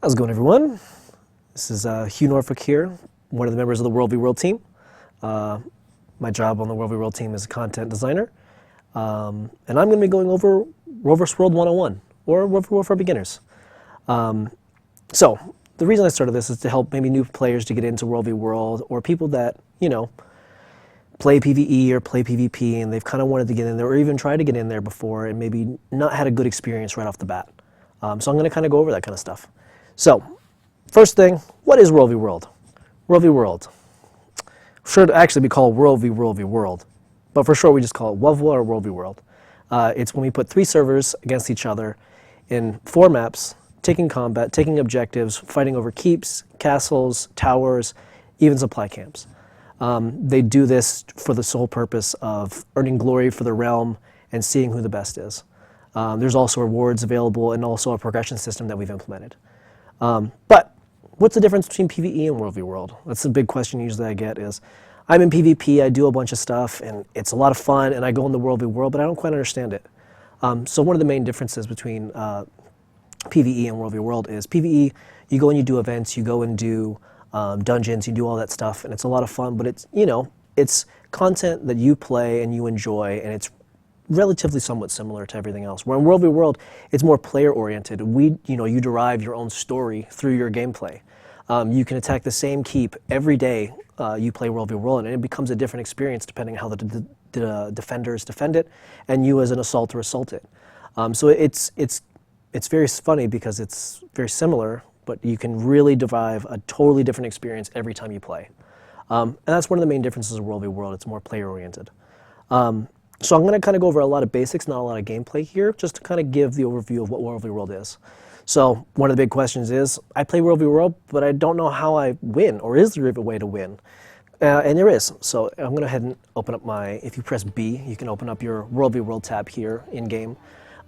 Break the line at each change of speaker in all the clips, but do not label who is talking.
How's it going, everyone? This is Hugh Norfolk here, one of the members of the WvW team. My job on the WvW team is a content designer, and I'm going to be going over World vs. World 101, or World vs. World for beginners. So the reason I started this is to help maybe new players to get into World v. World, or people that, you know, play PvE or play PvP and they've kind of wanted to get in there, or even tried to get in there before and maybe not had a good experience right off the bat. So I'm going to kind of go over that kind of stuff. So, first thing, what is World v. World? World v. World should actually be called World v. World v. World, but for sure we just call it WvW or World v. World. It's when we put 3 servers against each other in 4 maps, taking combat, taking objectives, fighting over keeps, castles, towers, even supply camps. They do this for the sole purpose of earning glory for the realm and seeing who the best is. There's also rewards available and also a progression system that we've implemented. But what's the difference between PvE and World v. World? That's the big question usually I get is, I'm in PvP, I do a bunch of stuff, and it's a lot of fun, and I go into World v. World, but I don't quite understand it. So one of the main differences between PvE and World v. World is PvE, you go and you do events, you go and do dungeons, you do all that stuff, and it's a lot of fun, but it's, you know, it's content that you play and you enjoy, and it's relatively somewhat similar to everything else. Where in World v. World, it's more player-oriented. You derive your own story through your gameplay. You can attack the same keep every day you play World v. World, and it becomes a different experience depending on how the defenders defend it, and you as an assaulter assault it. So it's very funny because it's very similar, but you can really derive a totally different experience every time you play. And that's one of the main differences of World v. World. It's more player-oriented. So I'm going to kind of go over a lot of basics, not a lot of gameplay here, just to kind of give the overview of what World v. World is. So one of the big questions is, I play World v. World, but I don't know how I win, or is there a way to win? And there is. So I'm going to go ahead and open up if you press B, you can open up your World v. World tab here in-game.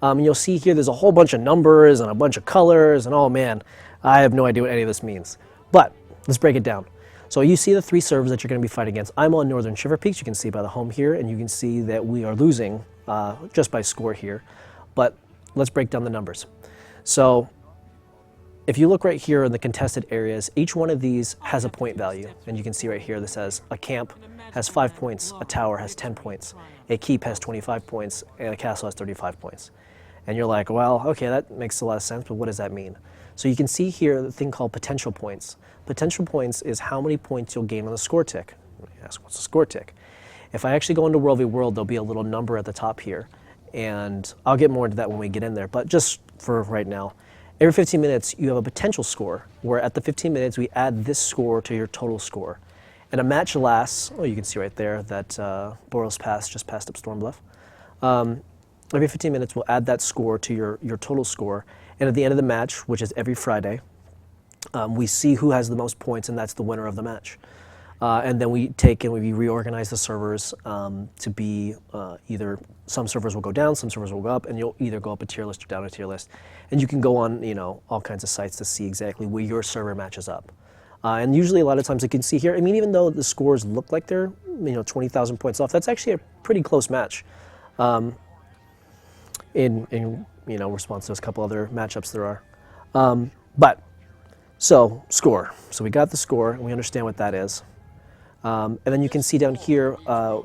You'll see here there's a whole bunch of numbers and a bunch of colors, and oh man, I have no idea what any of this means. But let's break it down. So you see the 3 servers that you're going to be fighting against. I'm on Northern Shiver Peaks, you can see by the home here, and you can see that we are losing just by score here. But let's break down the numbers. So if you look right here in the contested areas, each one of these has a point value. And you can see right here that says a camp has 5 points, a tower has 10 points, a keep has 25 points, and a castle has 35 points. And you're like, well, okay, that makes a lot of sense, but what does that mean? So you can see here the thing called potential points. Potential points is how many points you'll gain on the score tick. You ask, what's the score tick? If I actually go into World v. World, there'll be a little number at the top here. And I'll get more into that when we get in there. But just for right now, every 15 minutes, you have a potential score, where at the 15 minutes, we add this score to your total score. And a match lasts, you can see right there that Boros Pass just passed up Storm Bluff. Every 15 minutes, we'll add that score to your total score. And at the end of the match, which is every Friday, we see who has the most points, and that's the winner of the match. And then we take and we reorganize the servers to be either some servers will go down, some servers will go up, and you'll either go up a tier list or down a tier list. And you can go on, all kinds of sites to see exactly where your server matches up. And usually a lot of times you can see here, I mean, even though the scores look like they're 20,000 points off, that's actually a pretty close match. In response to a couple other matchups there are. So score. So we got the score, and we understand what that is. And then you can see down here,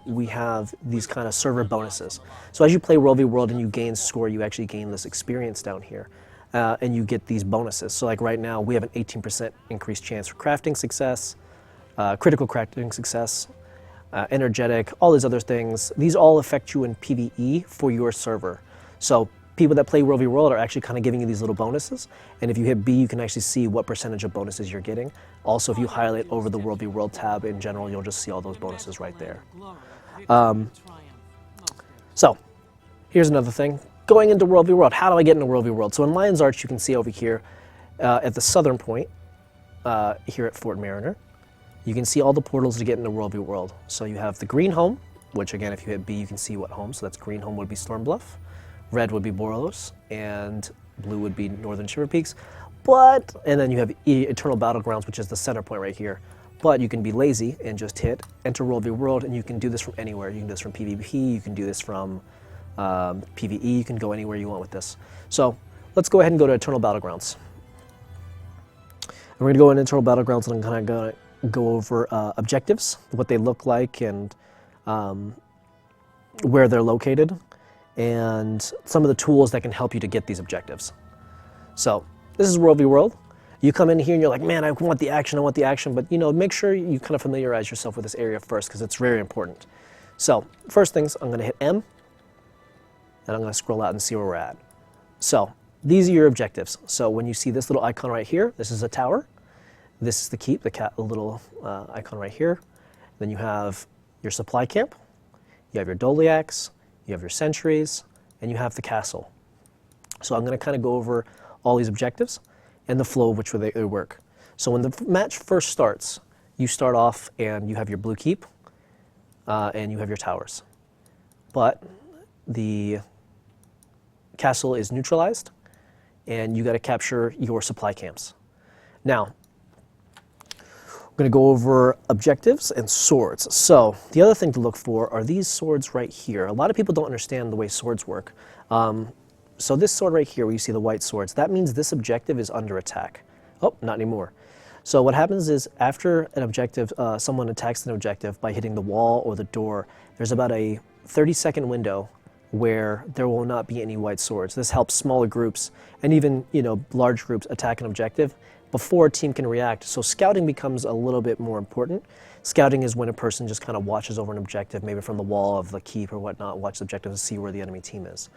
we have these kind of server bonuses. So as you play World v. World and you gain score, you actually gain this experience down here. And you get these bonuses. So like right now, we have an 18% increased chance for crafting success, critical crafting success, energetic, all these other things. These all affect you in PvE for your server. So people that play World v. World are actually kind of giving you these little bonuses. And if you hit B, you can actually see what percentage of bonuses you're getting. Also, if you highlight over the World v. World tab in general, you'll just see all those bonuses right there. So here's another thing. Going into World v. World, how do I get into World v. World? So in Lion's Arch, you can see over here at the southern point, here at Fort Mariner, you can see all the portals to get into World v. World. So you have the green home, which again, if you hit B, you can see what home. So that's green home would be Storm Bluff. Red would be Boros, and blue would be Northern Shiver Peaks. And then you have Eternal Battlegrounds, which is the center point right here. But you can be lazy and just hit Enter World v. World, and you can do this from anywhere. You can do this from PvP, you can do this from PvE, you can go anywhere you want with this. So let's go ahead and go to Eternal Battlegrounds. And we're going to go in internal battlegrounds, and I'm kind of going to go over objectives, what they look like, and where they're located, and some of the tools that can help you to get these objectives. So this is World v. World. You come in here and you're like, man, I want the action, but make sure you kind of familiarize yourself with this area first, because it's very important. So first things, I'm going to hit M, and I'm going to scroll out and see where we're at. So these are your objectives. So when you see this little icon right here, this is a tower. This is the keep, the little icon right here. Then you have your supply camp, you have your Doliacs, you have your sentries, and you have the castle. So I'm going to kind of go over all these objectives and the flow of which they work. So when the match first starts, you start off and you have your blue keep and you have your towers. But the castle is neutralized and you got to capture your supply camps. Now, I'm going to go over objectives and swords. So the other thing to look for are these swords right here. A lot of people don't understand the way swords work. So this sword right here, where you see the white swords, that means this objective is under attack. Oh, not anymore. So what happens is after an objective, someone attacks an objective by hitting the wall or the door, there's about a 30-second window where there will not be any white swords. This helps smaller groups and even large groups attack an objective before a team can react. So scouting becomes a little bit more important. Scouting is when a person just kind of watches over an objective, maybe from the wall of the keep or whatnot, watch the objective to see where the enemy team is.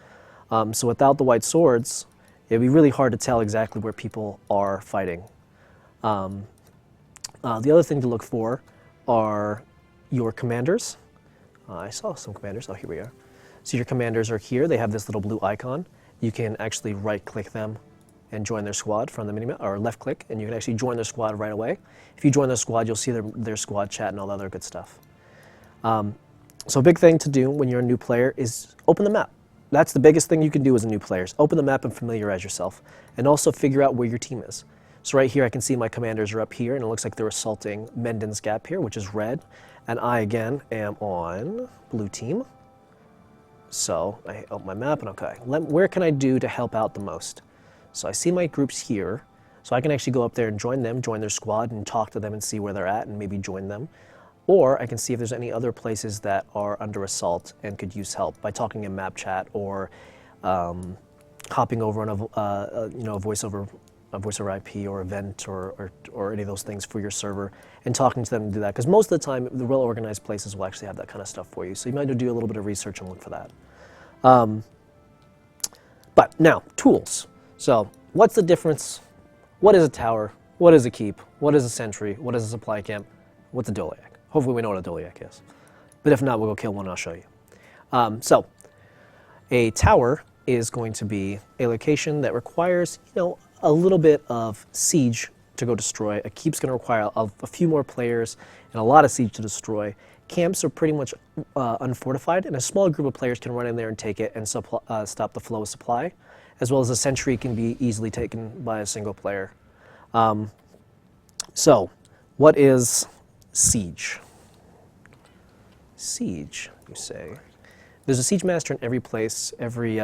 So without the white swords, it'd be really hard to tell exactly where people are fighting. The other thing to look for are your commanders. I saw some commanders. Oh, here we are. So your commanders are here. They have this little blue icon. You can actually right-click them and join their squad from the minimap, or left-click, and you can actually join their squad right away. If you join their squad, you'll see their squad chat and all that other good stuff. So a big thing to do when you're a new player is open the map. That's the biggest thing you can do as a new player, is open the map and familiarize yourself, and also figure out where your team is. So right here I can see my commanders are up here, and it looks like they're assaulting Menden's Gap here, which is red, and I again am on blue team. So I open my map and okay, where can I do to help out the most? So I see my groups here, so I can actually go up there and join them, join their squad, and talk to them and see where they're at and maybe join them. Or I can see if there's any other places that are under assault and could use help by talking in map chat or hopping over on a voice over IP or event or any of those things for your server and talking to them and do that. Because most of the time, the well organized places will actually have that kind of stuff for you. So you might do a little bit of research and look for that. But now, tools. So what's the difference? What is a tower? What is a keep? What is a sentry? What is a supply camp? What's a Doliac? Hopefully we know what a Doliac is. But if not, we'll go kill one and I'll show you. So a tower is going to be a location that requires, a little bit of siege to go destroy. A keep's going to require a few more players and a lot of siege to destroy. Camps are pretty much unfortified, and a small group of players can run in there and take it and stop the flow of supply, as well as a sentry can be easily taken by a single player. So what is siege? Siege, you say. There's a siege master in every place, every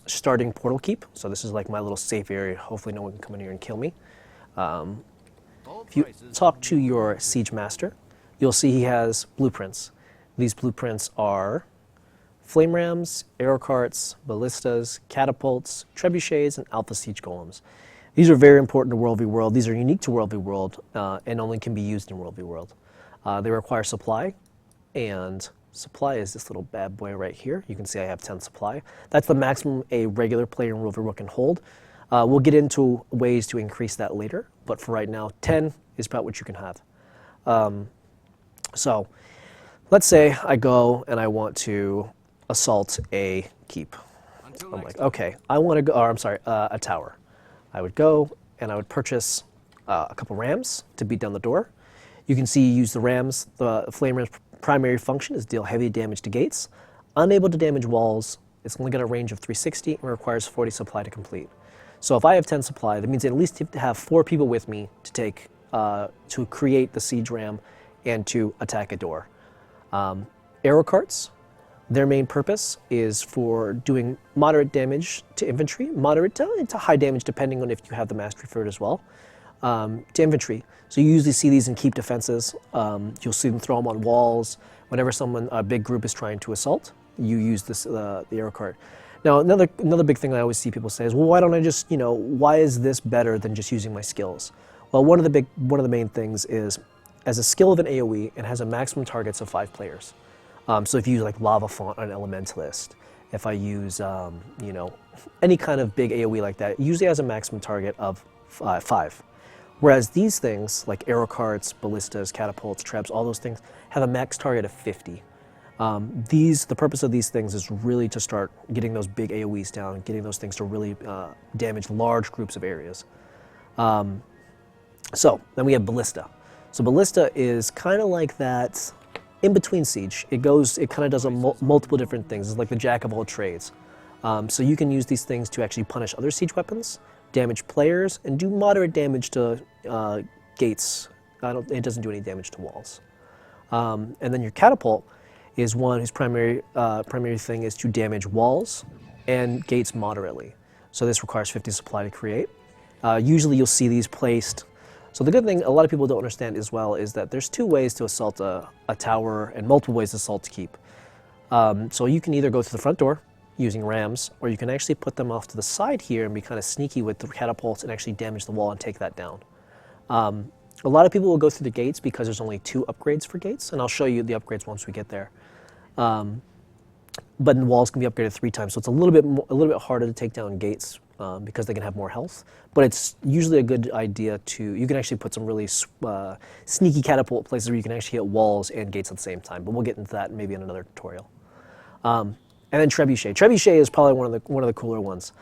starting portal keep. So this is like my little safe area. Hopefully no one can come in here and kill me. If you talk to your siege master, you'll see he has blueprints. These blueprints are flame rams, arrow carts, ballistas, catapults, trebuchets, and alpha siege golems. These are very important to World v. World. These are unique to World v. World and only can be used in World v. World. They require supply, and supply is this little bad boy right here. You can see I have 10 supply. That's the maximum a regular player in World v. World can hold. We'll get into ways to increase that later, but for right now, 10 is about what you can have. So let's say I go and I want to assault a keep. I'm like, okay, I want to go, or I'm sorry, a tower. I would go and I would purchase a couple rams to beat down the door. You can see you use the rams. The flame ram's primary function is deal heavy damage to gates. Unable to damage walls, it's only got a range of 360 and requires 40 supply to complete. So if I have 10 supply, that means at least have to have 4 people with me to take, to create the siege ram and to attack a door. Arrow carts, their main purpose is for doing moderate damage to infantry, moderate to high damage depending on if you have the mastery for it as well. to infantry. So you usually see these in keep defenses. You'll see them throw them on walls. Whenever a big group is trying to assault, you use the arrow cart. Now, another big thing I always see people say is, well, why don't I just, why is this better than just using my skills? Well, one of the main things is, as a skill of an AoE, it has a maximum targets of 5 players. So if you use like Lava Font on an Elementalist, if I use, any kind of big AoE like that, it usually has a maximum target of 5. Whereas these things, like arrow carts, ballistas, catapults, traps, all those things, have a max target of 50. The purpose of these things is really to start getting those big AoEs down, getting those things to really damage large groups of areas. So then we have Ballista. So Ballista is kind of like that in between siege. It kind of does multiple different things. It's like the jack of all trades. So you can use these things to actually punish other siege weapons, damage players, and do moderate damage to gates. It doesn't do any damage to walls. And then your catapult is one whose primary thing is to damage walls and gates moderately. So this requires 50 supply to create. Usually you'll see these placed. So the good thing a lot of people don't understand as well is that there's 2 ways to assault a tower and multiple ways to assault to keep. So you can either go through the front door using rams, or you can actually put them off to the side here and be kind of sneaky with the catapults and actually damage the wall and take that down. A lot of people will go through the gates because there's only 2 upgrades for gates, and I'll show you the upgrades once we get there. But the walls can be upgraded 3 times, so it's a little bit harder to take down gates because they can have more health. But it's usually a good idea you can actually put some really sneaky catapult places where you can actually hit walls and gates at the same time. But we'll get into that maybe in another tutorial. And then Trebuchet. Trebuchet is probably one of the cooler ones.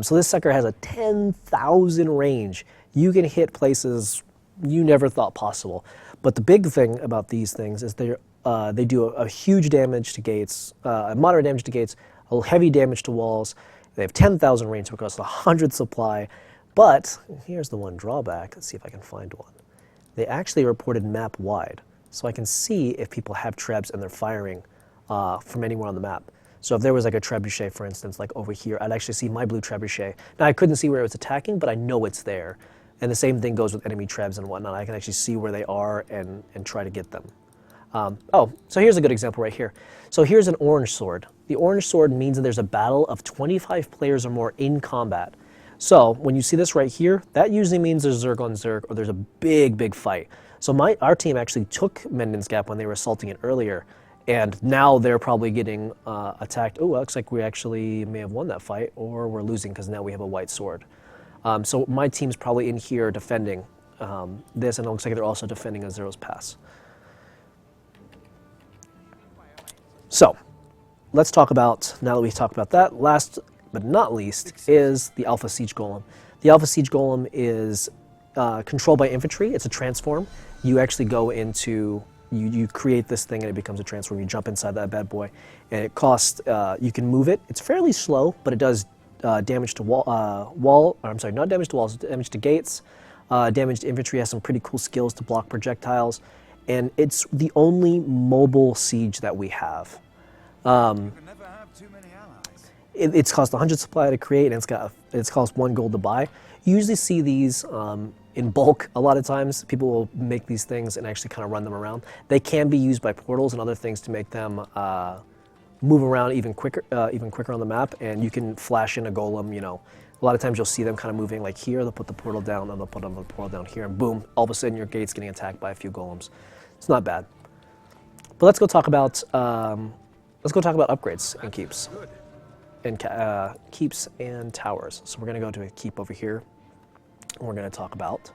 So this sucker has a 10,000 range. You can hit places you never thought possible. But the big thing about these things is they do a huge damage to gates, moderate damage to gates, a heavy damage to walls. They have 10,000 range, so it costs 100 supply. But here's the one drawback. Let's see if I can find one. They actually reported map wide, so I can see if people have trebs and they're firing from anywhere on the map. So if there was like a trebuchet, for instance, like over here, I'd actually see my blue trebuchet. Now I couldn't see where it was attacking, but I know it's there. And the same thing goes with enemy trebs and whatnot. I can actually see where they are and try to get them. So here's a good example right here. So here's an orange sword. The orange sword means that there's a battle of 25 players or more in combat. So when you see this right here, that usually means there's Zerg on Zerg or there's a big fight. So our team actually took Menden's Gap when they were assaulting it earlier, and now they're probably getting attacked. Oh, looks like we actually may have won that fight, or we're losing because now we have a white sword. So my team's probably in here defending this, and it looks like they're also defending a Zero's Pass. So let's talk about, now that we've talked about that, last but not least is the Alpha Siege Golem. The Alpha Siege Golem is controlled by infantry. It's a transform. You actually go into, you create this thing and it becomes a transform. You jump inside that bad boy, and it costs, you can move it. It's fairly slow, but it does damage to not damage to walls, damage to gates, damage to infantry, has some pretty cool skills to block projectiles, and it's the only mobile siege that we have. You can never have too many allies. It's cost 100 supply to create, and it's cost 1 gold to buy. You usually see these in bulk. A lot of times people will make these things and actually kind of run them around. They can be used by portals and other things to make them move around even quicker on the map, and you can flash in a golem. A lot of times you'll see them kind of moving like here. They'll put the portal down, and they'll put another portal down here, and boom, all of a sudden your gate's getting attacked by a few golems. It's not bad. But let's go talk about upgrades and keeps, and keeps and towers. So we're going to go to a keep over here, and we're going to talk about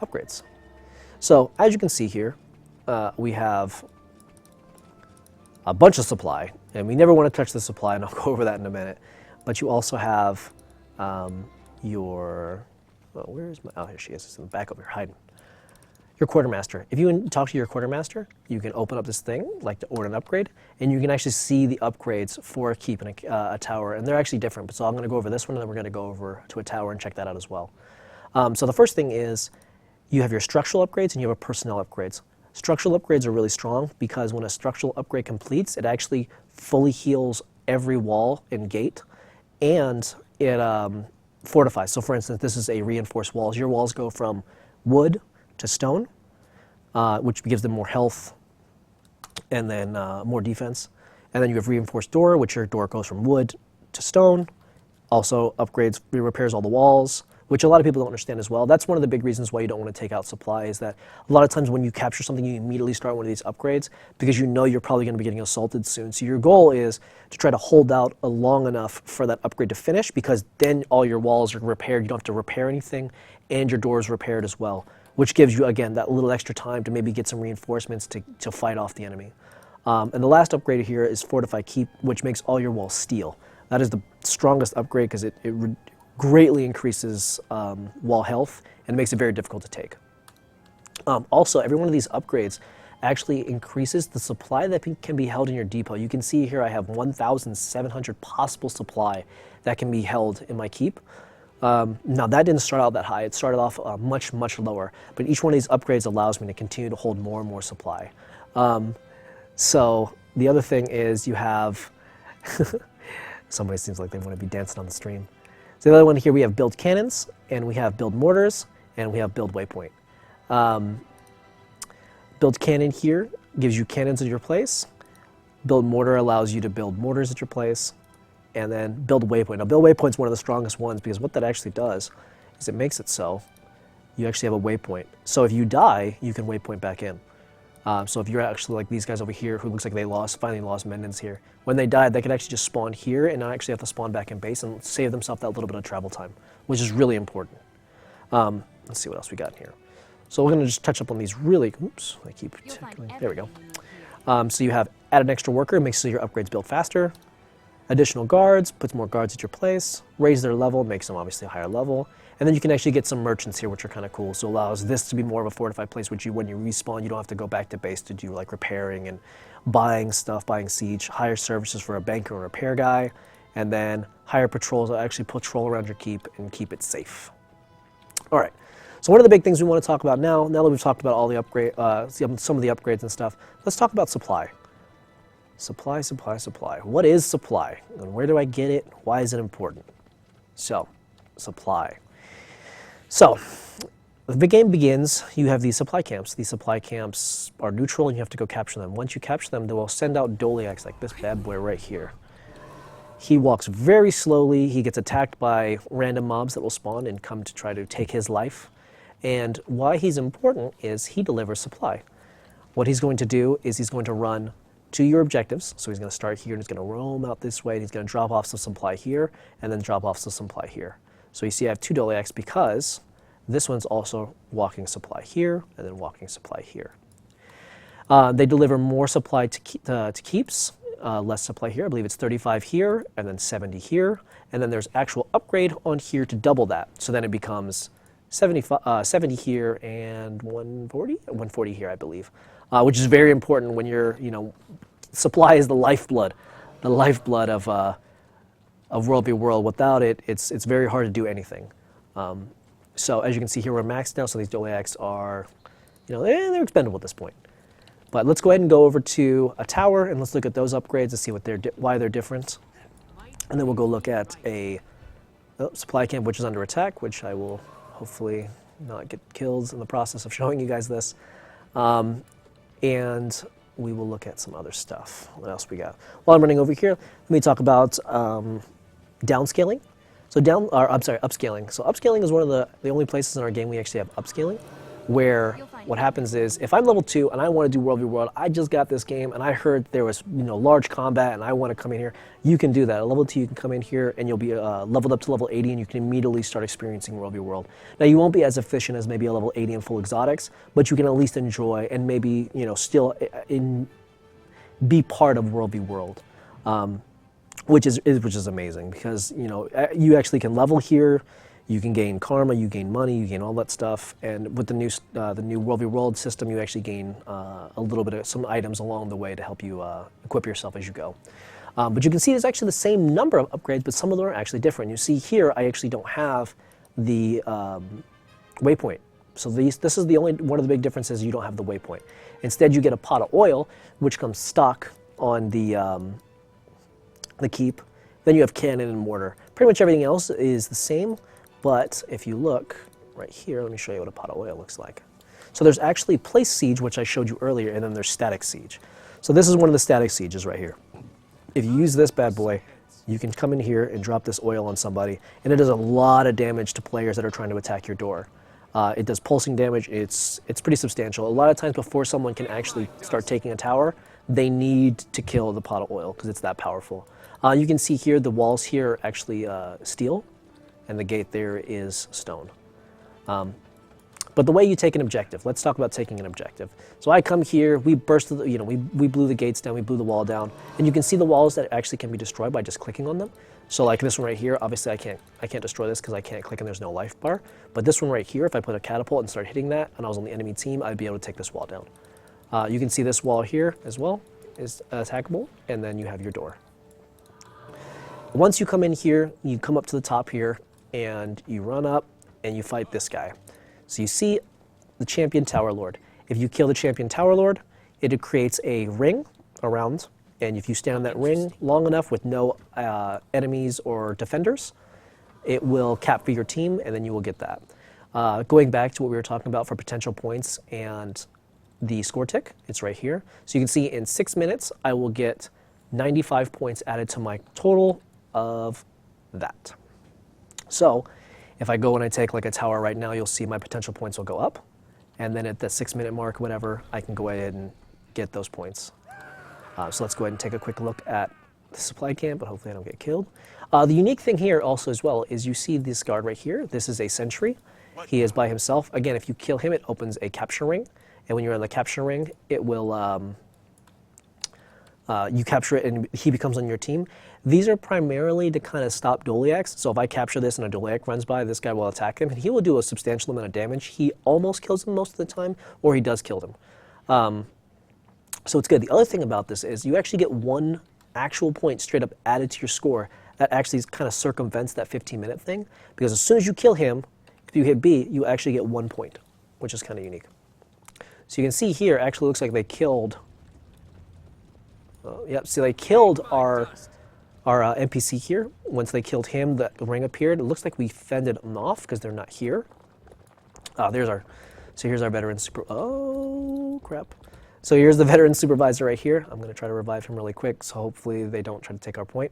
upgrades. So as you can see here, we have a bunch of supply, and we never want to touch the supply, and I'll go over that in a minute. But you also have where is my, oh, here she is, it's in the back over here, hiding. Your quartermaster. If you talk to your quartermaster, you can open up this thing, like to order an upgrade, and you can actually see the upgrades for a keep and a tower, and they're actually different. But so I'm going to go over this one, and then we're going to go over to a tower and check that out as well. So the first thing is you have your structural upgrades and you have personnel upgrades. Structural upgrades are really strong because when a structural upgrade completes, it actually fully heals every wall and gate, and fortify. So for instance, this is a reinforced walls. Your walls go from wood to stone, which gives them more health and then more defense. And then you have reinforced door, which your door goes from wood to stone. Also upgrades, repairs all the walls, which a lot of people don't understand as well. That's one of the big reasons why you don't want to take out supply, is that a lot of times when you capture something, you immediately start one of these upgrades because you know you're probably going to be getting assaulted soon. So your goal is to try to hold out long enough for that upgrade to finish, because then all your walls are repaired. You don't have to repair anything, and your doors repaired as well, which gives you, again, that little extra time to maybe get some reinforcements to fight off the enemy. And the last upgrade here is Fortify Keep, which makes all your walls steel. That is the strongest upgrade because it greatly increases wall health and makes it very difficult to take. Also, every one of these upgrades actually increases the supply that can be held in your depot. You can see here I have 1,700 possible supply that can be held in my keep. Now that didn't start out that high. It started off much, much lower. But each one of these upgrades allows me to continue to hold more and more supply. So the other thing is you have, somebody seems like they want to be dancing on the stream. So the other one here, we have build cannons, and we have build mortars, and we have build waypoint. Build cannon here gives you cannons at your place. Build mortar allows you to build mortars at your place. And then build waypoint. Now build waypoint is one of the strongest ones, because what that actually does is it makes it so you actually have a waypoint. So if you die, you can waypoint back in. So if you're actually like these guys over here who looks like they finally lost minions here, when they died, they could actually just spawn here and not actually have to spawn back in base and save themselves that little bit of travel time, which is really important. Let's see what else we got here. So we're going to just touch up on these really, oops, I keep checking. There we go. So you have add an extra worker, makes so your upgrades build faster. Additional guards, puts more guards at your place. Raise their level, makes them obviously a higher level. And then you can actually get some merchants here, which are kind of cool. So allows this to be more of a fortified place, which when you respawn, you don't have to go back to base to do like repairing and buying stuff, buying siege. Higher services for a banker or repair guy. And then higher patrols that actually patrol around your keep and keep it safe. All right. So one of the big things we want to talk about now that we've talked about all the upgrade, some of the upgrades and stuff, let's talk about supply. Supply, supply, supply. What is supply? And where do I get it? Why is it important? So, supply. So, the game begins, you have these supply camps. These supply camps are neutral and you have to go capture them. Once you capture them, they will send out Doliacs like this bad boy right here. He walks very slowly. He gets attacked by random mobs that will spawn and come to try to take his life. And why he's important is he delivers supply. What he's going to do is he's going to run to your objectives. So he's going to start here and he's going to roam out this way and he's going to drop off some supply here and then drop off some supply here. So you see I have two Doliacs because this one's also walking supply here and then walking supply here. They deliver more supply to keeps, less supply here. I believe it's 35 here and then 70 here. And then there's actual upgrade on here to double that. So then it becomes 70 here and 140 here, I believe. Which is very important when you're, supply is the lifeblood of World v. World. Without it, it's very hard to do anything. So as you can see here, we're maxed now, so these Doliacs are, they're expendable at this point. But let's go ahead and go over to a tower and let's look at those upgrades and see why they're different. And then we'll go look at a supply camp which is under attack, which I will hopefully not get killed in the process of showing you guys this. And we will look at some other stuff. What else we got? While I'm running over here, let me talk about downscaling. So upscaling. So upscaling is one of the only places in our game we actually have upscaling, where what happens is if I'm level 2 and I want to do World v. World, I just got this game and I heard there was large combat and I want to come in here, you can do that. At level 2 you can come in here and you'll be leveled up to level 80 and you can immediately start experiencing World v. World. Now you won't be as efficient as maybe a level 80 in full exotics, but you can at least enjoy and maybe still be part of World v. World. Which is amazing because you actually can level here, you can gain karma, you gain money, you gain all that stuff, and with the new World v. World system, you actually gain a little bit of some items along the way to help you equip yourself as you go. But you can see there's actually the same number of upgrades, but some of them are actually different. You see here, I actually don't have the waypoint. So this is the only one of the big differences. You don't have the waypoint. Instead, you get a pot of oil, which comes stock on the keep. Then you have cannon and mortar. Pretty much everything else is the same, but if you look right here, let me show you what a pot of oil looks like. So there's actually place siege, which I showed you earlier, and then there's static siege. So this is one of the static sieges right here. If you use this bad boy, you can come in here and drop this oil on somebody, and it does a lot of damage to players that are trying to attack your door. It does pulsing damage. It's pretty substantial. A lot of times before someone can actually start taking a tower, they need to kill the pot of oil because it's that powerful. You can see here the walls here are actually steel, and the gate there is stone. But the way you take an objective, let's talk about taking an objective. So I come here, we burst, we blew the gates down, we blew the wall down, and you can see the walls that actually can be destroyed by just clicking on them. So like this one right here, obviously I can't destroy this because I can't click and there's no life bar. But this one right here, if I put a catapult and start hitting that, and I was on the enemy team, I'd be able to take this wall down. You can see this wall here as well is attackable, and then you have your door. Once you come in here, you come up to the top here, and you run up and you fight this guy. So you see the champion Tower Lord. If you kill the champion Tower Lord, it creates a ring around, and if you stand on that ring long enough with no enemies or defenders, it will cap for your team, and then you will get that. Going back to what we were talking about for potential points and the score tick, it's right here. So you can see in 6 minutes, I will get 95 points added to my total of that. So if I go and I take like a tower right now, you'll see my potential points will go up. And then at the 6 minute mark, whatever, I can go ahead and get those points. So let's go ahead and take a quick look at the supply camp, but hopefully I don't get killed. The unique thing here also as well is you see this guard right here. This is a sentry. He is by himself. Again, if you kill him, it opens a capture ring. And when you're in the capture ring, it will, you capture it and he becomes on your team. These are primarily to kind of stop Doliacs. So if I capture this and a Doliac runs by, this guy will attack him, and he will do a substantial amount of damage. He almost kills him most of the time, or he does kill them. So it's good. The other thing about this is you actually get one actual point straight up added to your score that actually kind of circumvents that 15-minute thing, because as soon as you kill him, if you hit B, you actually get 1 point, which is kind of unique. So you can see here, actually looks like they killed, yep, see they killed our NPC here. Once they killed him, the ring appeared. It looks like we fended them off because they're not here. So here's our veteran super, oh crap. So here's the veteran supervisor right here. I'm gonna try to revive him really quick, so hopefully they don't try to take our point.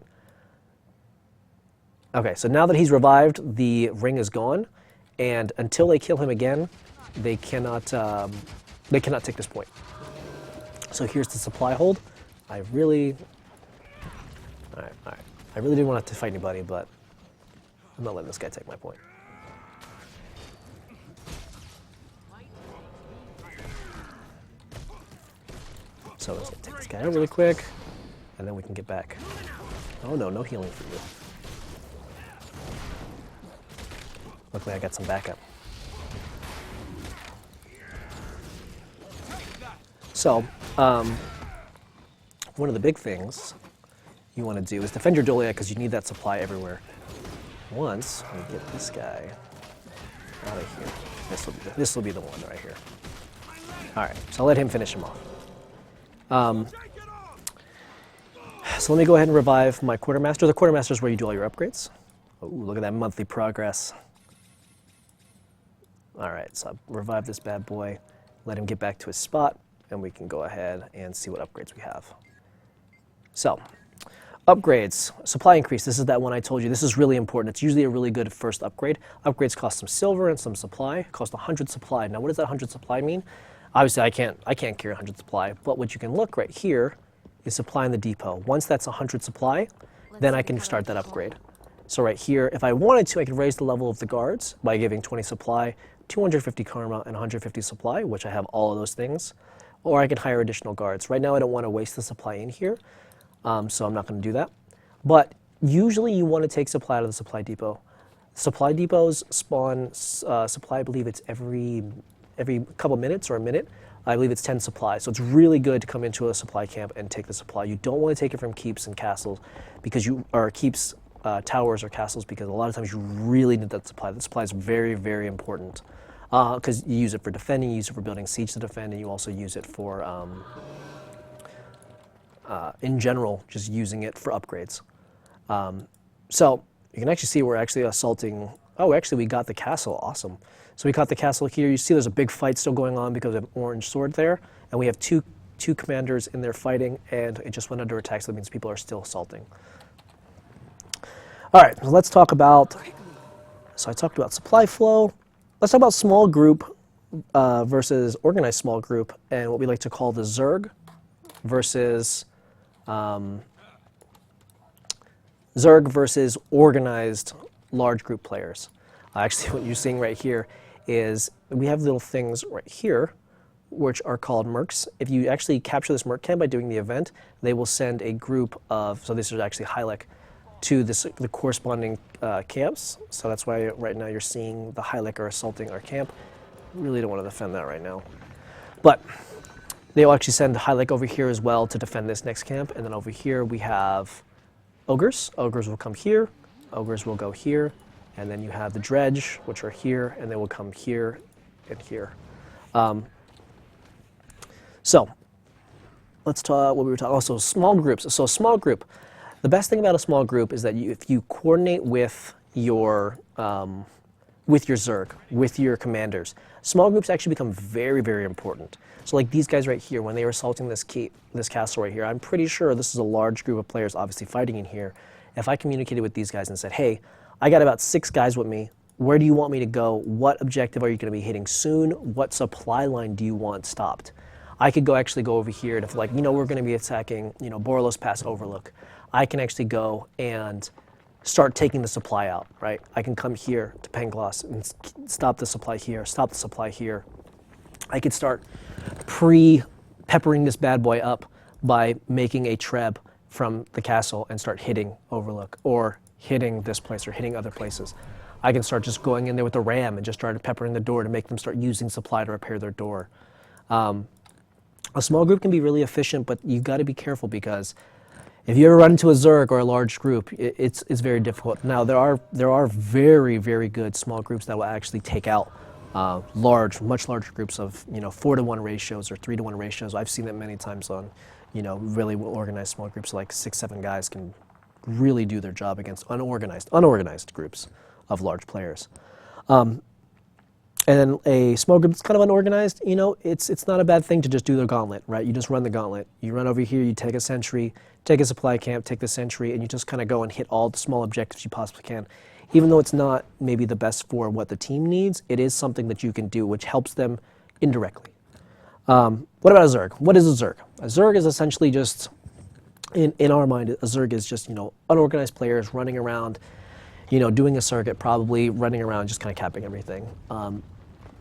Okay, so now that he's revived, the ring is gone, and until they kill him again, they cannot take this point. So here's the supply hold. I really didn't want to fight anybody, but I'm not letting this guy take my point. So let's take this guy out really quick, and then we can get back. Oh no, no healing for you. Luckily I got some backup. So, one of the big things you want to do is defend your Doliac because you need that supply everywhere. Once we get this guy out of here, this will be the one right here. All right, so I'll let him finish him off. So let me go ahead and revive my quartermaster. The quartermaster is where you do all your upgrades. Oh, look at that monthly progress. All right, so I'll revive this bad boy, let him get back to his spot, and we can go ahead and see what upgrades we have. So, upgrades, supply increase. This is that one I told you. This is really important. It's usually a really good first upgrade. Upgrades cost some silver and some supply. Cost 100 supply. Now, what does that 100 supply mean? Obviously, I can't carry 100 supply, but what you can look right here is supply in the depot. Once that's 100 supply, then I can start that upgrade. So right here, if I wanted to, I could raise the level of the guards by giving 20 supply, 250 karma, and 150 supply, which I have all of those things. Or I could hire additional guards. Right now, I don't want to waste the supply in here, so I'm not going to do that. But usually, you want to take supply out of the supply depot. Supply depots spawn supply, I believe it's every couple minutes or a minute. I believe it's 10 supply. So it's really good to come into a supply camp and take the supply. You don't want to take it from keeps and castles because keeps, towers or castles, because a lot of times you really need that supply. The supply is very, very important because you use it for defending, you use it for building siege to defend, and you also use it for, in general, just using it for upgrades. So you can actually see we're actually assaulting. Oh, actually, we got the castle. Awesome. So we got the castle here. You see there's a big fight still going on because of an orange sword there. And we have two commanders in there fighting, and it just went under attack, so that means people are still assaulting. All right, so let's talk about, so I talked about supply flow. Let's talk about small group versus organized small group, and what we like to call the Zerg versus organized large group players. Actually, what you're seeing right here is we have little things right here which are called mercs. If you actually capture this merc camp by doing the event, they will send a group of, so this is actually Hylek, to the corresponding camps. So that's why right now you're seeing the Hylek are assaulting our camp. Really don't want to defend that right now. But they will actually send Hylek over here as well to defend this next camp. And then over here we have ogres. Ogres will come here. Ogres will go here. And then you have the dredge, which are here, and they will come here and here. So let's talk what we were talking. Also, small groups. So a small group. The best thing about a small group is that if you coordinate with your Zerg, with your commanders, small groups actually become very, very important. So like these guys right here, when they were assaulting this castle right here, I'm pretty sure this is a large group of players obviously fighting in here. If I communicated with these guys and said, hey, I got about 6 guys with me, where do you want me to go? What objective are you going to be hitting soon? What supply line do you want stopped? I could actually go over here to, like, we're going to be attacking, Borelos Pass Overlook. I can actually go and start taking the supply out, right? I can come here to Pangloss and stop the supply here, stop the supply here. I could start peppering this bad boy up by making a treb from the castle and start hitting Overlook or hitting this place or hitting other places. I can start just going in there with the ram and just start peppering the door to make them start using supply to repair their door. A small group can be really efficient, but you've got to be careful because if you ever run into a Zerg or a large group, it's very difficult. Now, there are very, very good small groups that will actually take out much larger groups of 4-to-1 ratios or 3-to-1 ratios. I've seen that many times on really organized small groups, like 6-7 guys can really do their job against unorganized groups of large players. And then a small group that's kind of unorganized, it's not a bad thing to just do the gauntlet, right? You just run the gauntlet. You run over here, you take a sentry, take a supply camp, take the sentry, and you just kind of go and hit all the small objectives you possibly can. Even though it's not maybe the best for what the team needs, it is something that you can do, which helps them indirectly. What about a Zerg? What is a Zerg? A Zerg is essentially just, in our mind, a Zerg is just, unorganized players running around, doing a circuit, probably running around, just kind of capping everything.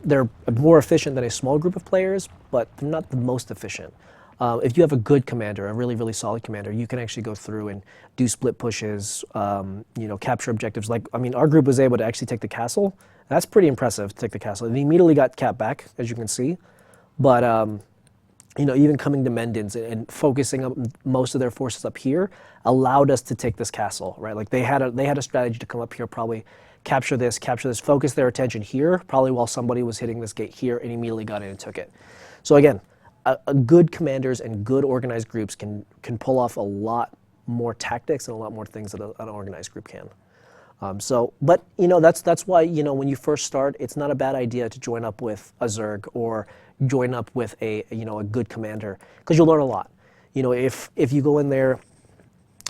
They're more efficient than a small group of players, but they're not the most efficient. If you have a good commander, a really, really solid commander, you can actually go through and do split pushes, capture objectives. Our group was able to actually take the castle. That's pretty impressive to take the castle. They immediately got capped back, as you can see. But, even coming to Mendens and focusing up most of their forces up here allowed us to take this castle, right? Like they had a strategy to come up here, probably capture this, focus their attention here, probably while somebody was hitting this gate here, and immediately got in and took it. So again, good commanders and good organized groups can pull off a lot more tactics and a lot more things that an organized group can. But that's why when you first start, it's not a bad idea to join up with a Zerg or join up with a good commander, because you'll learn a lot. If you go in there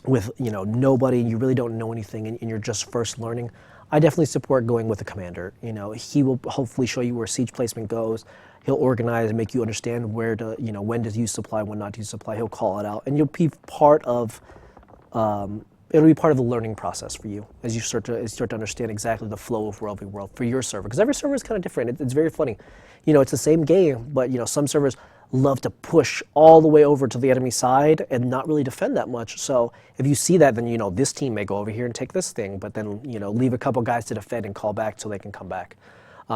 with nobody, you really don't know anything, and you're just first learning, I definitely support going with a commander. He will hopefully show you where siege placement goes. He'll organize and make you understand where to, when to use supply, when not to use supply. He'll call it out, and you'll be part of. It'll be part of the learning process for you as you start to understand exactly the flow of World v. World for your server, because every server is kind of different. It's very funny. It's the same game, but some servers love to push all the way over to the enemy side and not really defend that much. So if you see that, then this team may go over here and take this thing, but then leave a couple guys to defend and call back till they can come back.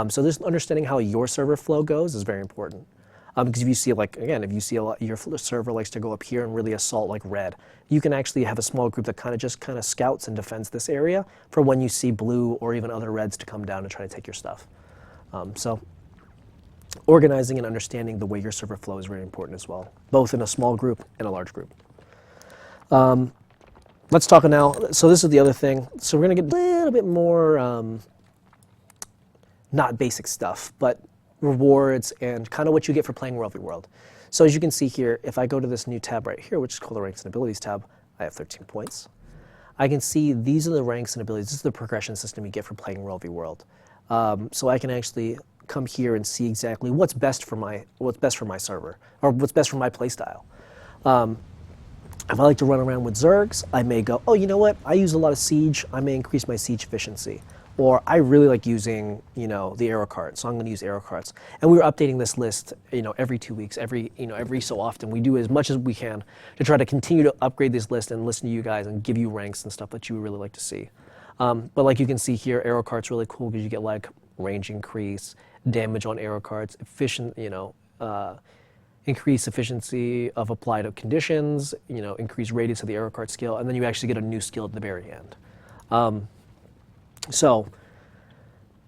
So just understanding how your server flow goes is very important. Because if you see, your server likes to go up here and really assault like red, you can actually have a small group that kind of scouts and defends this area for when you see blue or even other reds to come down and try to take your stuff. So organizing and understanding the way your server flow is very important as well, both in a small group and a large group. let's talk now. So this is the other thing. So we're going to get a little bit more, not basic stuff, but rewards and kind of what you get for playing World v. World. So as you can see here, if I go to this new tab right here, which is called the Ranks and Abilities tab, I have 13 points. I can see these are the ranks and abilities. This is the progression system you get for playing World v. World. So I can actually come here and see exactly what's best for my server, or what's best for my playstyle. If I like to run around with Zergs, I may go, oh, you know what? I use a lot of siege. I may increase my siege efficiency. Or I really like using, the arrow cart, so I'm going to use arrow carts. And we're updating this list, every 2 weeks, every so often. We do as much as we can to try to continue to upgrade this list and listen to you guys and give you ranks and stuff that you would really like to see. But like you can see here, arrow cart's really cool because you get like range increase, damage on arrow carts, efficient, increase efficiency of applied conditions, increase radius of the arrow cart skill, and then you actually get a new skill at the very end. So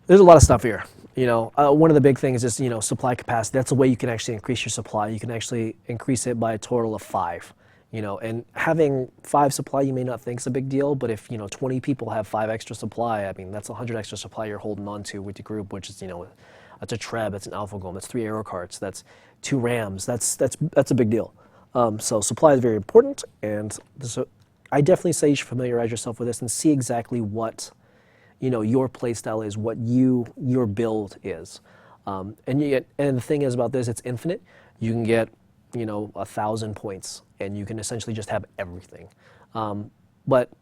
there's a lot of stuff here. One of the big things is supply capacity. That's a way you can actually increase your supply. You can actually increase it by a total of 5. And having 5 supply you may not think is a big deal, but if 20 people have 5 extra supply, I mean that's 100 extra supply you're holding on to with the group, which is that's a Treb, that's an Alpha Golem, that's 3 arrow carts, that's 2 Rams. That's a big deal. So supply is very important, and I definitely say you should familiarize yourself with this and see exactly what your playstyle is, what your build is. And the thing is about this, it's infinite. You can get 1,000 points, and you can essentially just have everything. And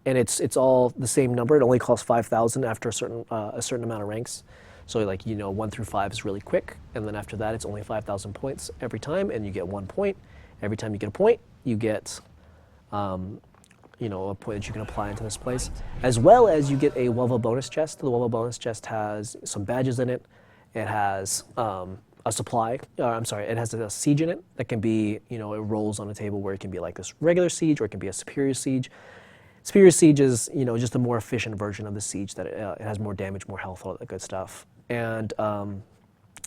it's all the same number. It only costs 5,000 after a certain amount of ranks. So 1 through 5 is really quick, and then after that it's only 5,000 points every time, and you get 1 point. Every time you get a point, you get a point that you can apply into this place, as well as you get a WvW bonus chest. The WvW bonus chest has some badges in it. It has a supply, it has a siege in it that can be, it rolls on a table where it can be like this regular siege, or it can be a superior siege. Superior siege is, just a more efficient version of the siege that it has more damage, more health, all that good stuff. And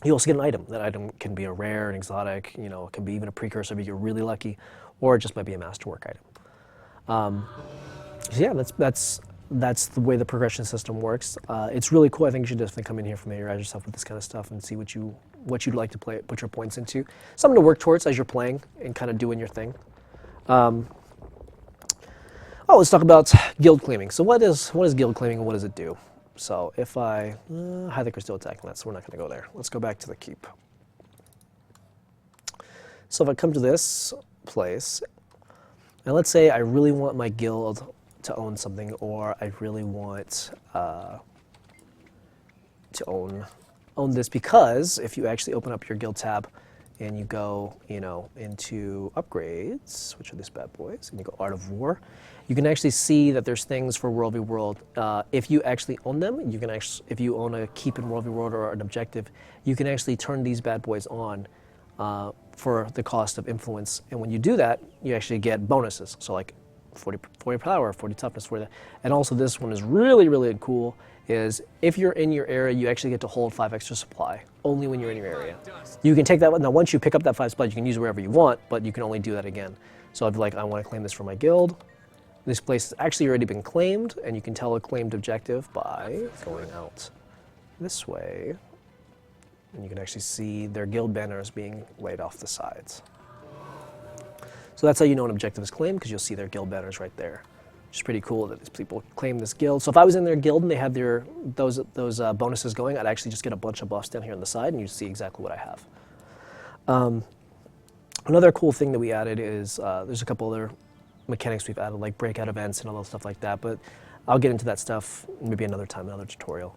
you also get an item. That item can be a rare, an exotic, it can be even a precursor if you're really lucky, or it just might be a masterwork item. So yeah, that's the way the progression system works. It's really cool. I think you should definitely come in here, familiarize yourself with this kind of stuff, and see what you'd like to put your points into. Something to work towards as you're playing and kind of doing your thing. Let's talk about guild claiming. So what is guild claiming, and what does it do? So if I think we're still attacking that, so we're not going to go there. Let's go back to the keep. So if I come to this place, and let's say I really want my guild to own something, or I really want to own this, because if you actually open up your guild tab and you go, into upgrades, which are these bad boys, and you go Art of War, you can actually see that there's things for World v. World. If you actually own them, you can actually, if you own a keep in World v. World or an objective, you can actually turn these bad boys on for the cost of influence. And when you do that, you actually get bonuses. So like 40 power, 40 toughness, 40 that. And also this one is really, really cool, is if you're in your area, you actually get to hold 5 extra supply, only when you're in your area. You can take that, now once you pick up that 5 supply, you can use it wherever you want, but you can only do that again. So I'd be like, I want to claim this for my guild. This place has actually already been claimed, and you can tell a claimed objective by going out this way. And you can actually see their guild banners being laid off the sides. So that's how you know an objective is claimed, because you'll see their guild banners right there. Which is pretty cool that these people claim this guild. So if I was in their guild and they had those bonuses going, I'd actually just get a bunch of buffs down here on the side, and you'd see exactly what I have. Another cool thing that we added is there's a couple other mechanics we've added, like breakout events and all that stuff like that, but I'll get into that stuff maybe another time, another tutorial.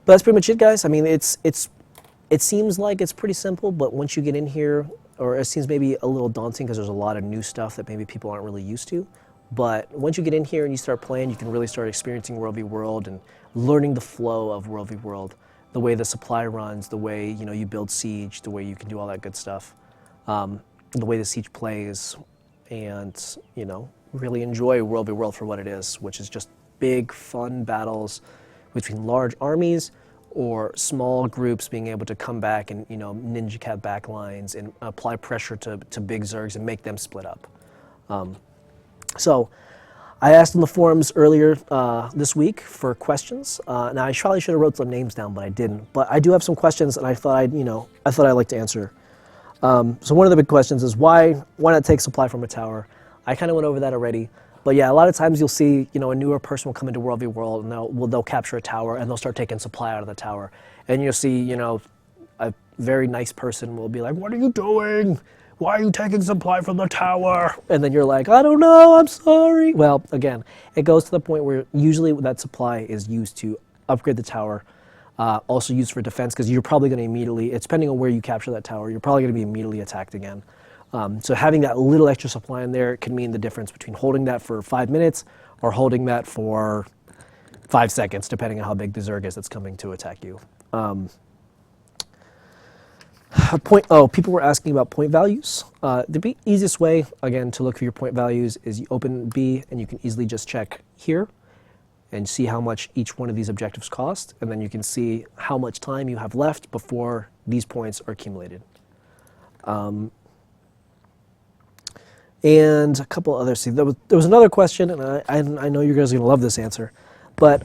But that's pretty much it, guys. I mean, it seems like it's pretty simple, but once you get in here, or it seems maybe a little daunting because there's a lot of new stuff that maybe people aren't really used to. But once you get in here and you start playing, you can really start experiencing World v. World and learning the flow of World v. World, the way the supply runs, the way you build siege, the way you can do all that good stuff, the way the siege plays, and really enjoy World v. World for what it is, which is just big, fun battles between large armies or small groups being able to come back and ninja cat backlines and apply pressure to big zergs and make them split up. So I asked in the forums earlier this week for questions. Now I probably should have wrote some names down, but I didn't. But I do have some questions, and I thought I'd like to answer. So one of the big questions is why not take supply from a tower? I kind of went over that already. But yeah, a lot of times you'll see, a newer person will come into World v. World and they'll capture a tower and they'll start taking supply out of the tower. And you'll see, a very nice person will be like, "What are you doing? Why are you taking supply from the tower?" And then you're like, "I don't know, I'm sorry." Well, again, it goes to the point where usually that supply is used to upgrade the tower, also used for defense, because you're probably going to immediately, it's depending on where you capture that tower, you're probably going to be immediately attacked again. So having that little extra supply in there can mean the difference between holding that for 5 minutes or holding that for 5 seconds, depending on how big the Zerg is that's coming to attack you. People were asking about point values. The easiest way, again, to look for your point values is you open B and you can easily just check here and see how much each one of these objectives cost, and then you can see how much time you have left before these points are accumulated. And a couple others. See, there was another question, and I know you guys are going to love this answer, but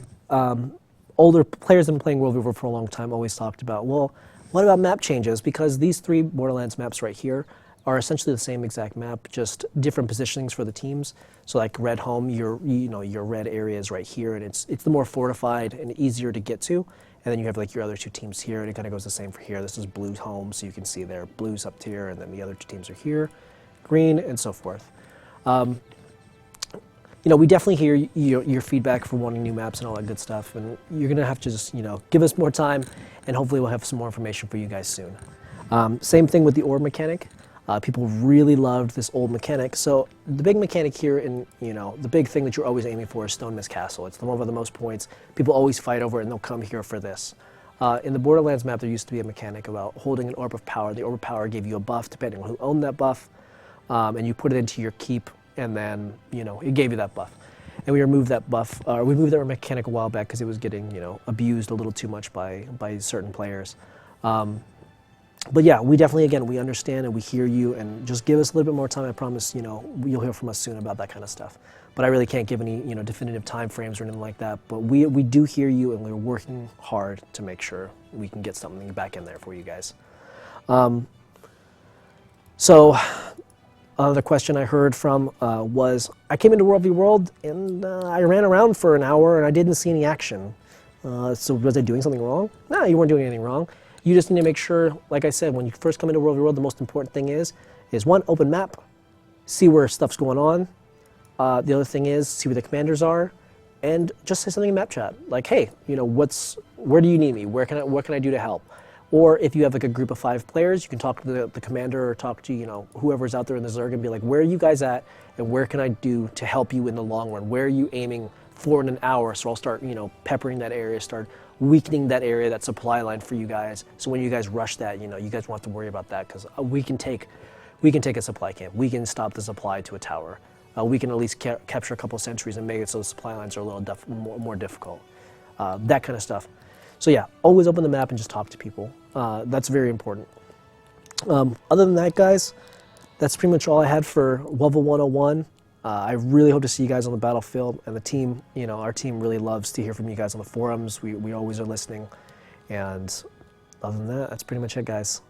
older players that have been playing World v. World for a long time always talked about, well, what about map changes? Because these 3 Borderlands maps right here are essentially the same exact map, just different positionings for the teams. So like Red Home, your red area is right here, and it's the more fortified and easier to get to. And then you have like your other 2 teams here, and it kind of goes the same for here. This is Blue's home, so you can see there, Blue's up here, and then the other 2 teams are here, Green, and so forth. We definitely hear your feedback for wanting new maps and all that good stuff, and you're gonna have to just, give us more time, and hopefully we'll have some more information for you guys soon. Same thing with the orb mechanic. People really loved this old mechanic. So the big mechanic here, and the big thing that you're always aiming for is Stone Mist Castle. It's the one with the most points. People always fight over it, and they'll come here for this. In the Borderlands map, there used to be a mechanic about holding an Orb of Power. The Orb of Power gave you a buff depending on who owned that buff, and you put it into your keep, and then it gave you that buff. And we removed that buff. We moved that mechanic a while back because it was getting abused a little too much by certain players. But yeah, we definitely, again, we understand and we hear you, and just give us a little bit more time. I promise, you'll hear from us soon about that kind of stuff. But I really can't give any, definitive time frames or anything like that. But we do hear you, and we're working hard to make sure we can get something back in there for you guys. So another question I heard from was, I came into World v. World and I ran around for an hour and I didn't see any action. So was I doing something wrong? No, you weren't doing anything wrong. You just need to make sure, like I said, when you first come into World v. World, the most important thing is one, open map, see where stuff's going on. The other thing is see where the commanders are, and just say something in map chat, like, hey, where do you need me? What can I do to help? Or if you have like a group of 5 players, you can talk to the commander or talk to whoever's out there in the Zerg and be like, where are you guys at, and where can I do to help you in the long run? Where are you aiming for in an hour? So I'll start peppering that area, start weakening that area, that supply line for you guys. So when you guys rush that, you guys won't have to worry about that, because we can take a supply camp. We can stop the supply to a tower. We can at least capture a couple of sentries and make it so the supply lines are a little more difficult. That kind of stuff. So yeah, always open the map and just talk to people. That's very important. Other than that, guys, that's pretty much all I had for Level 101. I really hope to see you guys on the battlefield, and the team, our team really loves to hear from you guys on the forums. We always are listening. And other than that, that's pretty much it, guys.